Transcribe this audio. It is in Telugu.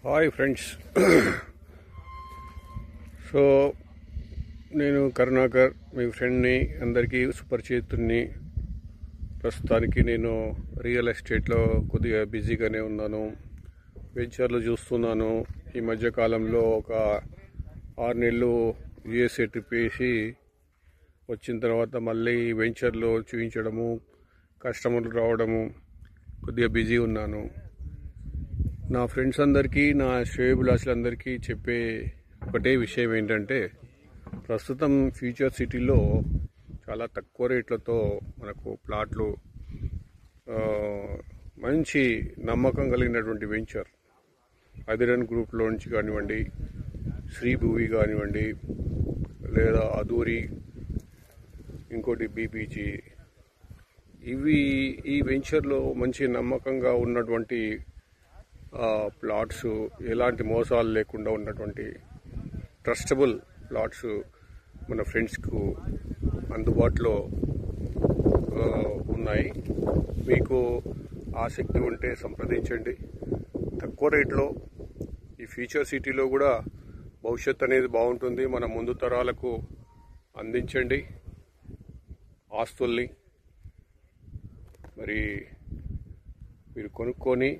Hi friends. సో నేను కరుణాకర్, మీ ఫ్రెండ్ని, అందరికీ సుపరిచితుడిని. ప్రస్తుతానికి నేను రియల్ ఎస్టేట్లో కొద్దిగా బిజీగానే ఉన్నాను. వెంచర్లు చూస్తున్నాను. ఈ మధ్యకాలంలో ఒక 6 నెలలు యుఎస్ఏ ట్రిప్ వేసి వచ్చిన తర్వాత మళ్ళీ వెంచర్లో చూపించడము, కస్టమర్లు రావడము, కొద్దిగా బిజీ ఉన్నాను. నా ఫ్రెండ్స్ అందరికీ, నా శ్రేయోభిలాషులందరికీ చెప్పే ఒకటే విషయం ఏంటంటే, ప్రస్తుతం ఫ్యూచర్ సిటీలో చాలా తక్కువ రేట్లతో మనకు ప్లాట్లు, మంచి నమ్మకం కలిగినటువంటి వెంచర్ అదిరన్ గ్రూప్లో నుంచి కానివ్వండి, శ్రీభూవి కానివ్వండి, లేదా అదూరి, ఇంకోటి బీపీజీ, ఈ వెంచర్లో మంచి నమ్మకంగా ఉన్నటువంటి ప్లాట్స్, ఎలాంటి మోసాలు లేకుండా ఉన్నటువంటి ట్రస్టబుల్ ప్లాట్స్ మన ఫ్రెండ్స్కు అందుబాటులో ఉన్నాయి. మీకు ఆసక్తి ఉంటే సంప్రదించండి. తక్కువ రేట్లో ఈ ఫ్యూచర్ సిటీలో కూడా భవిష్యత్ అనేది బాగుంటుంది. మన ముందు తరాలకు అందించండి ఆస్తుల్ని. మరి మీరు కొనుక్కొని